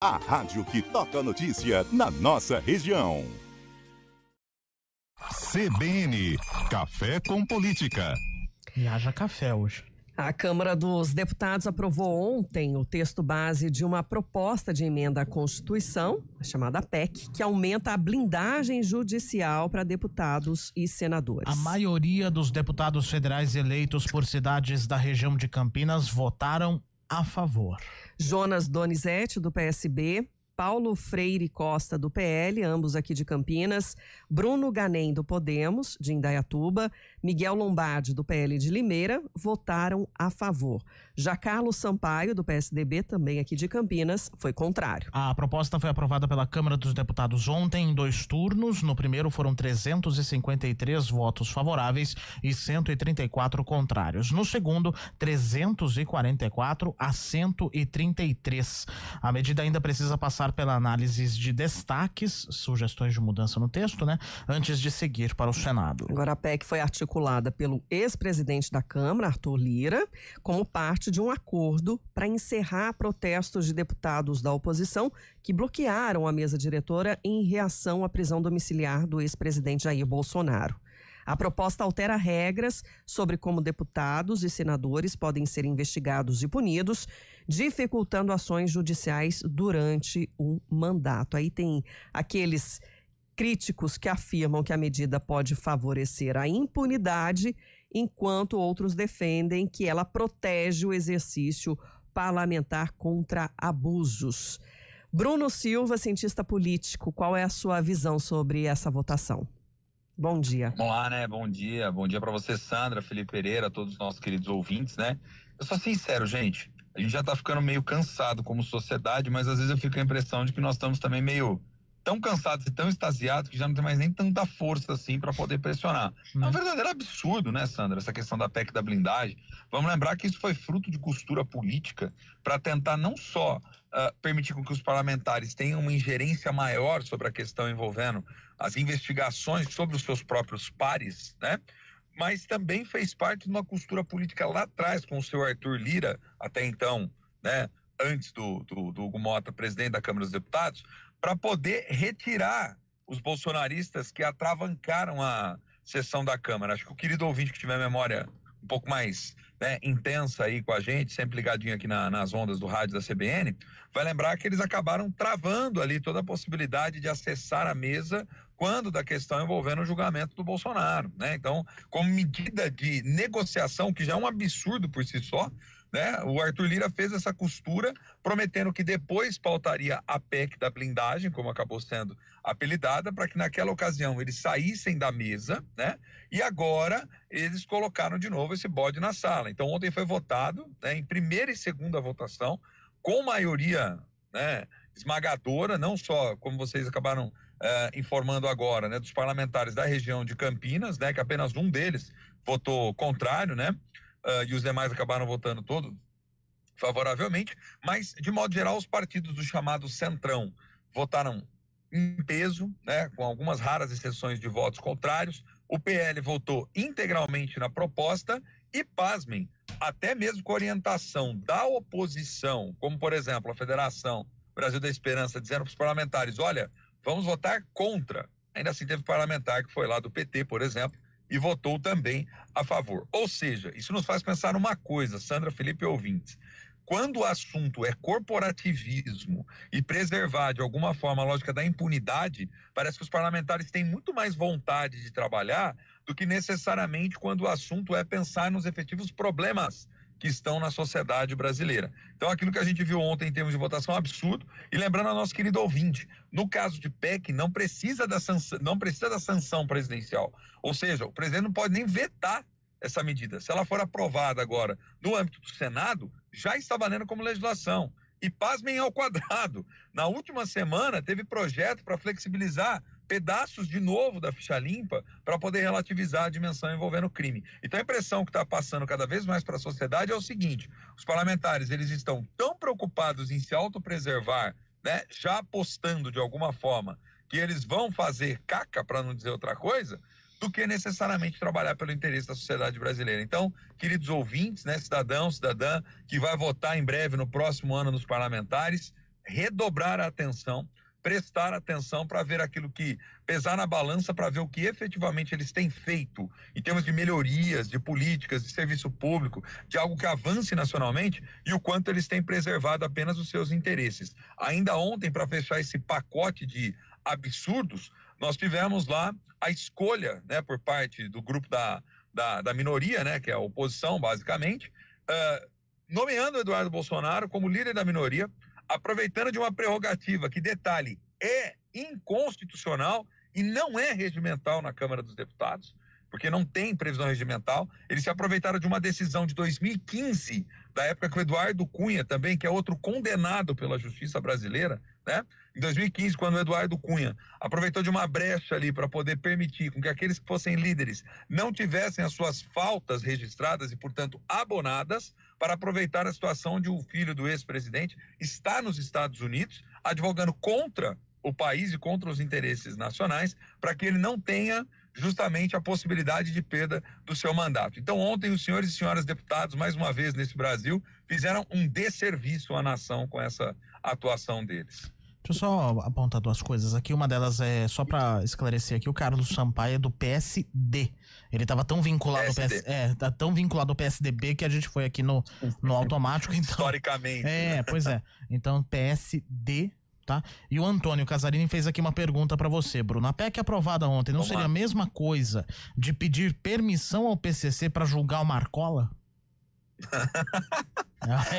A rádio que toca a notícia na nossa região. CBN, Café com Política. E haja café hoje. A Câmara dos Deputados aprovou ontem o texto base de uma proposta de emenda à Constituição, a chamada PEC, que aumenta a blindagem judicial para deputados e senadores. A maioria dos deputados federais eleitos por cidades da região de Campinas votaram a favor. Jonas Donizete, do PSB, Paulo Freire Costa, do PL, ambos aqui de Campinas, Bruno Ganem, do Podemos, de Indaiatuba, Miguel Lombardi, do PL de Limeira, votaram a favor. Já Carlos Sampaio, do PSDB, também aqui de Campinas, foi contrário. A proposta foi aprovada pela Câmara dos Deputados ontem em 2 turnos. No primeiro foram 353 votos favoráveis e 134 contrários. No segundo, 344 a 133. A medida ainda precisa passar pela análise de destaques, sugestões de mudança no texto, antes de seguir para o Senado. Agora, a PEC foi articulada pelo ex-presidente da Câmara, Arthur Lira, como parte de um acordo para encerrar protestos de deputados da oposição que bloquearam a mesa diretora em reação à prisão domiciliar do ex-presidente Jair Bolsonaro. A proposta altera regras sobre como deputados e senadores podem ser investigados e punidos, dificultando ações judiciais durante um mandato. Aí tem aqueles críticos que afirmam que a medida pode favorecer a impunidade, enquanto outros defendem que ela protege o exercício parlamentar contra abusos. Bruno Silva, cientista político, qual é a sua visão sobre essa votação? Bom dia. Vamos lá, Bom dia. Bom dia para você, Sandra, Felipe Pereira, todos os nossos queridos ouvintes, Eu sou sincero, gente. A gente já tá ficando meio cansado como sociedade, mas às vezes eu fico com a impressão de que nós estamos também meio tão cansados e tão extasiados que já não tem mais nem tanta força assim para poder pressionar. É um verdadeiro absurdo, Sandra, essa questão da PEC da blindagem. Vamos lembrar que isso foi fruto de costura política para tentar não só permitir com que os parlamentares tenham uma ingerência maior sobre a questão envolvendo as investigações sobre os seus próprios pares, mas também fez parte de uma costura política lá atrás com o seu Arthur Lira, até então, antes do Hugo Mota, presidente da Câmara dos Deputados, para poder retirar os bolsonaristas que atravancaram a sessão da Câmara. Acho que o querido ouvinte que tiver memória um pouco mais intensa aí com a gente, sempre ligadinho aqui nas ondas do rádio da CBN, vai lembrar que eles acabaram travando ali toda a possibilidade de acessar a mesa quando da questão envolvendo o julgamento do Bolsonaro, Então, como medida de negociação, que já é um absurdo por si só, o Arthur Lira fez essa costura, prometendo que depois pautaria a PEC da blindagem, como acabou sendo apelidada, para que naquela ocasião eles saíssem da mesa, E agora eles colocaram de novo esse bode na sala. Então ontem foi votado, em primeira e segunda votação, com maioria, esmagadora, não só, como vocês acabaram informando agora, dos parlamentares da região de Campinas, que apenas um deles votou contrário, e os demais acabaram votando todos favoravelmente, mas de modo geral os partidos do chamado Centrão votaram em peso, com algumas raras exceções de votos contrários. O PL votou integralmente na proposta e, pasmem, até mesmo com orientação da oposição, como por exemplo a Federação Brasil da Esperança dizendo para os parlamentares, olha, vamos votar contra. Ainda assim teve parlamentar que foi lá do PT, por exemplo, e votou também a favor. Ou seja, isso nos faz pensar numa coisa, Sandra, Felipe e ouvintes. Quando o assunto é corporativismo e preservar de alguma forma a lógica da impunidade, parece que os parlamentares têm muito mais vontade de trabalhar do que necessariamente quando o assunto é pensar nos efetivos problemas que estão na sociedade brasileira. Então, aquilo que a gente viu ontem em termos de votação é um absurdo. E lembrando ao nosso querido ouvinte, no caso de PEC, não precisa da sanção presidencial. Ou seja, o presidente não pode nem vetar essa medida. Se ela for aprovada agora no âmbito do Senado, já está valendo como legislação. E pasmem ao quadrado. Na última semana, teve projeto para flexibilizar pedaços de novo da ficha limpa para poder relativizar a dimensão envolvendo o crime. Então a impressão que está passando cada vez mais para a sociedade é o seguinte: os parlamentares eles estão tão preocupados em se autopreservar, já apostando de alguma forma que eles vão fazer caca, para não dizer outra coisa, do que necessariamente trabalhar pelo interesse da sociedade brasileira. Então, queridos ouvintes, cidadão, cidadã, que vai votar em breve no próximo ano nos parlamentares, redobrar a atenção, prestar atenção para ver aquilo que pesar na balança, para ver o que efetivamente eles têm feito em termos de melhorias, de políticas, de serviço público, de algo que avance nacionalmente, e o quanto eles têm preservado apenas os seus interesses. Ainda ontem, para fechar esse pacote de absurdos, nós tivemos lá a escolha, né, por parte do grupo da minoria, né, que é a oposição, basicamente, nomeando o Eduardo Bolsonaro como líder da minoria, aproveitando de uma prerrogativa que, detalhe, é inconstitucional e não é regimental na Câmara dos Deputados, porque não tem previsão regimental. Eles se aproveitaram de uma decisão de 2015, da época que o Eduardo Cunha também, que é outro condenado pela justiça brasileira, né? Em 2015, quando o Eduardo Cunha aproveitou de uma brecha ali para poder permitir com que aqueles que fossem líderes não tivessem as suas faltas registradas e, portanto, abonadas, para aproveitar a situação onde o filho do ex-presidente está nos Estados Unidos, advogando contra o país e contra os interesses nacionais, para que ele não tenha justamente a possibilidade de perda do seu mandato. Então, ontem, os senhores e senhoras deputados, mais uma vez nesse Brasil, fizeram um desserviço à nação com essa atuação deles. Deixa eu só apontar duas coisas aqui. Uma delas é, só para esclarecer aqui, o Carlos Sampaio é do PSD. Ele estava tão vinculado tá tão vinculado ao PSDB que a gente foi aqui no automático. Então, historicamente. Pois é. Então, PSD, tá? E o Antônio Casarini fez aqui uma pergunta para você, Bruno. A PEC aprovada ontem não seria a mesma coisa de pedir permissão ao PCC para julgar o Marcola?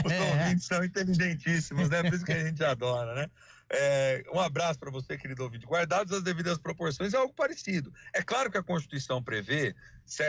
Os ouvintes são inteligentíssimos, né? Por isso que a gente adora, né? Um abraço para você, querido ouvinte. Guardados as devidas proporções, é algo parecido. É claro que a Constituição prevê,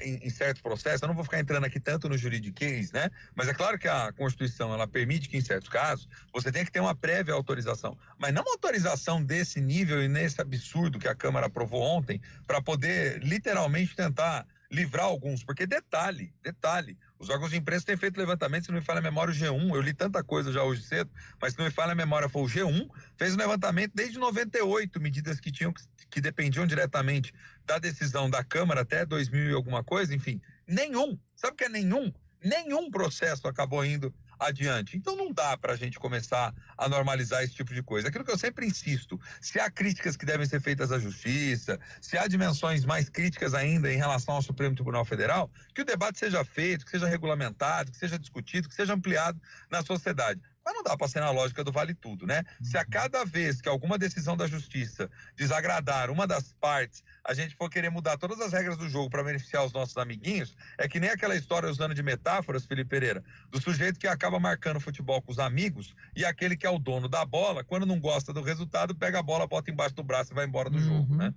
em certos processos, eu não vou ficar entrando aqui tanto no juridiquês, né? Mas é claro que a Constituição, ela permite que, em certos casos, você tenha que ter uma prévia autorização. Mas não uma autorização desse nível e nesse absurdo que a Câmara aprovou ontem, para poder, literalmente, tentar livrar alguns. Porque, detalhe, os órgãos de imprensa têm feito levantamento, se não me falha a memória, o G1, eu li tanta coisa já hoje cedo, mas se não me falha a memória, foi o G1, fez um levantamento desde 98, medidas que dependiam diretamente da decisão da Câmara até 2000 e alguma coisa, enfim, nenhum, sabe o que é nenhum? Nenhum processo acabou indo adiante. Então não dá para a gente começar a normalizar esse tipo de coisa. Aquilo que eu sempre insisto, se há críticas que devem ser feitas à justiça, se há dimensões mais críticas ainda em relação ao Supremo Tribunal Federal, que o debate seja feito, que seja regulamentado, que seja discutido, que seja ampliado na sociedade. Mas não dá para ser na lógica do vale tudo, né? Se a cada vez que alguma decisão da justiça desagradar uma das partes, a gente for querer mudar todas as regras do jogo para beneficiar os nossos amiguinhos, é que nem aquela história, usando de metáforas, Felipe Pereira, do sujeito que acaba marcando futebol com os amigos e aquele que é o dono da bola, quando não gosta do resultado, pega a bola, bota embaixo do braço e vai embora do jogo, né?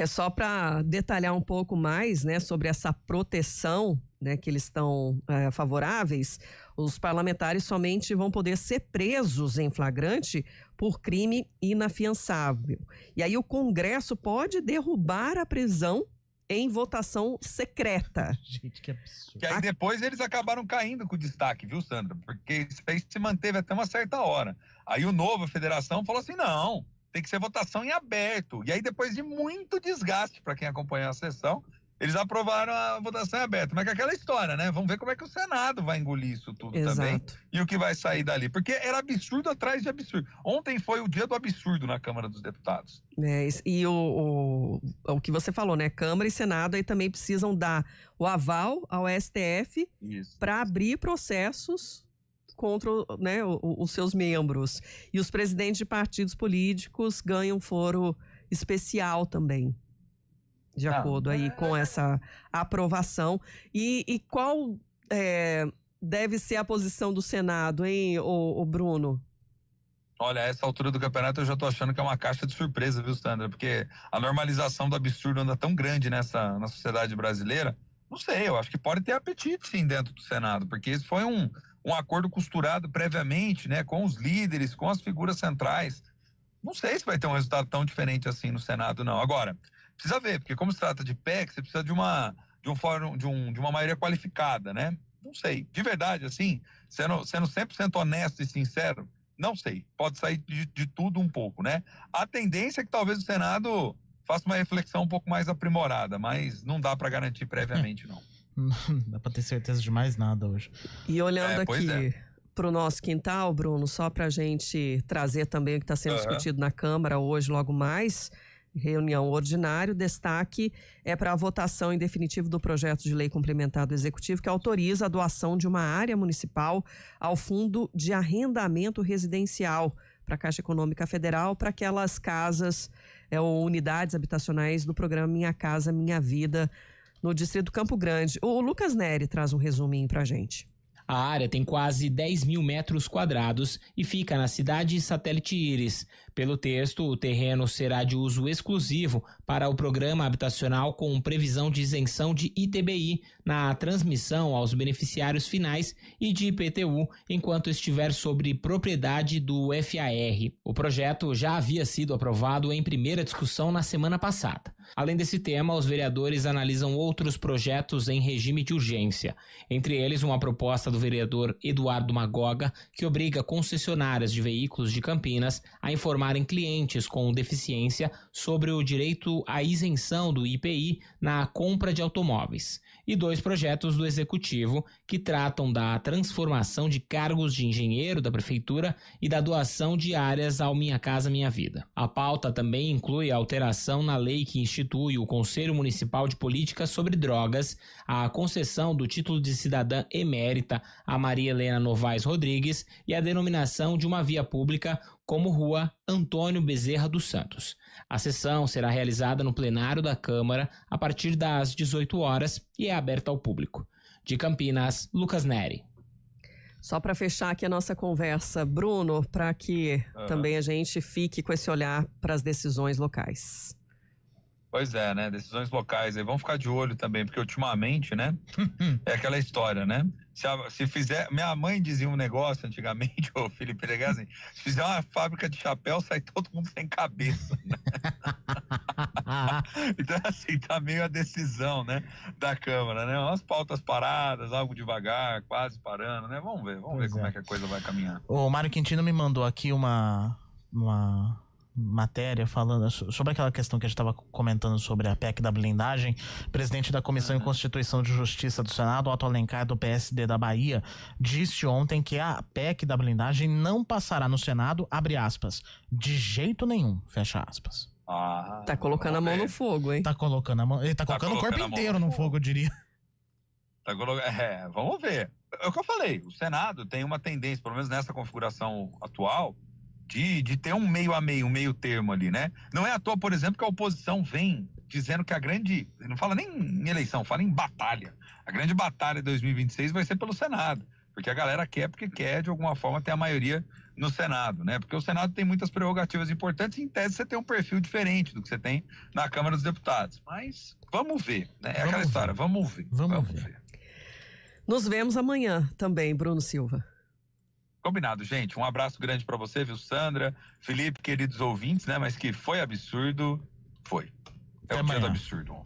Só para detalhar um pouco mais, né, sobre essa proteção, né, que eles estão favoráveis, os parlamentares somente vão poder ser presos em flagrante por crime inafiançável. E aí o Congresso pode derrubar a prisão em votação secreta. Gente, que absurdo. Que aí depois eles acabaram caindo com o destaque, viu, Sandra? Porque isso aí se manteve até uma certa hora. Aí o novo, a federação, falou assim, não, tem que ser votação em aberto. E aí, depois de muito desgaste para quem acompanhou a sessão, eles aprovaram a votação em aberto. Mas é aquela história, né? Vamos ver como é que o Senado vai engolir isso tudo. Exato. Também. E o que vai sair dali. Porque era absurdo atrás de absurdo. Ontem foi o dia do absurdo na Câmara dos Deputados. E o que você falou, né? Câmara e Senado aí também precisam dar o aval ao STF para abrir processos contra, né, os seus membros. E os presidentes de partidos políticos ganham foro especial também, de acordo aí com essa aprovação. E qual deve ser a posição do Senado, hein, o Bruno? Olha, a essa altura do campeonato eu já tô achando que é uma caixa de surpresa, viu, Sandra? Porque a normalização do absurdo anda tão grande na sociedade brasileira. Não sei, eu acho que pode ter apetite sim dentro do Senado, porque esse foi um acordo costurado previamente, né, com os líderes, com as figuras centrais. Não sei se vai ter um resultado tão diferente assim no Senado, não. Agora, precisa ver, porque como se trata de PEC, você precisa de uma maioria qualificada, né? Não sei. De verdade, assim, sendo 100% honesto e sincero, não sei. Pode sair de tudo um pouco, né? A tendência é que talvez o Senado faça uma reflexão um pouco mais aprimorada, mas não dá para garantir previamente, não. Não dá pra ter certeza de mais nada hoje. E olhando aqui para o nosso quintal, Bruno, só para a gente trazer também o que está sendo discutido na Câmara hoje, logo mais, reunião ordinária. O destaque é para a votação em definitivo do projeto de lei complementar do Executivo que autoriza a doação de uma área municipal ao Fundo de Arrendamento Residencial para a Caixa Econômica Federal, para aquelas casas ou unidades habitacionais do programa Minha Casa Minha Vida, no distrito Campo Grande. O Lucas Neri traz um resuminho para a gente. A área tem quase 10 mil metros quadrados e fica na cidade satélite Íris. Pelo texto, o terreno será de uso exclusivo para o programa habitacional com previsão de isenção de ITBI na transmissão aos beneficiários finais e de IPTU enquanto estiver sobre propriedade do FAR. O projeto já havia sido aprovado em primeira discussão na semana passada. Além desse tema, os vereadores analisam outros projetos em regime de urgência. Entre eles, uma proposta do vereador Eduardo Magoga, que obriga concessionárias de veículos de Campinas a informarem clientes com deficiência sobre o direito à isenção do IPI na compra de automóveis. E 2 projetos do Executivo que tratam da transformação de cargos de engenheiro da Prefeitura e da doação de áreas ao Minha Casa Minha Vida. A pauta também inclui a alteração na lei que institui o Conselho Municipal de Políticas sobre Drogas, a concessão do título de cidadã emérita a Maria Helena Novaes Rodrigues e a denominação de uma via pública como Rua Antônio Bezerra dos Santos. A sessão será realizada no plenário da Câmara a partir das 18 horas e é aberta ao público. De Campinas, Lucas Neri. Só para fechar aqui a nossa conversa, Bruno, para que também a gente fique com esse olhar para as decisões locais. Pois é, né? Decisões locais aí. Vamos ficar de olho também, porque ultimamente, né? É aquela história, né? Se fizer... Minha mãe dizia um negócio antigamente, ô Felipe Legazi, se fizer uma fábrica de chapéu, sai todo mundo sem cabeça, né? Então, assim, tá meio a decisão, né? Da Câmara, né? Umas pautas paradas, algo devagar, quase parando, né? Vamos ver como é que a coisa vai caminhar. O Mário Quintino me mandou aqui uma matéria falando sobre aquela questão que a gente estava comentando sobre a PEC da blindagem. Presidente da Comissão de Constituição e Justiça do Senado, Otto Alencar, do PSD da Bahia, disse ontem que a PEC da blindagem não passará no Senado, abre aspas, de jeito nenhum, fecha aspas. Tá colocando a mão no fogo, hein? Tá colocando a mão, ele tá colocando o corpo inteiro no fogo, eu diria. Vamos ver. É o que eu falei, o Senado tem uma tendência, pelo menos nessa configuração atual, de ter um meio a meio, um meio termo ali, né? Não é à toa, por exemplo, que a oposição vem dizendo que a grande, não fala nem em eleição, fala em batalha. A grande batalha de 2026 vai ser pelo Senado, porque a galera quer, porque quer de alguma forma ter a maioria no Senado, né? Porque o Senado tem muitas prerrogativas importantes e em tese você tem um perfil diferente do que você tem na Câmara dos Deputados. Mas vamos ver, né? É aquela história, vamos ver. Nos vemos amanhã também, Bruno Silva. Combinado, gente. Um abraço grande pra você, viu, Sandra, Felipe, queridos ouvintes, né? Mas que foi absurdo, foi. É o dia do absurdo.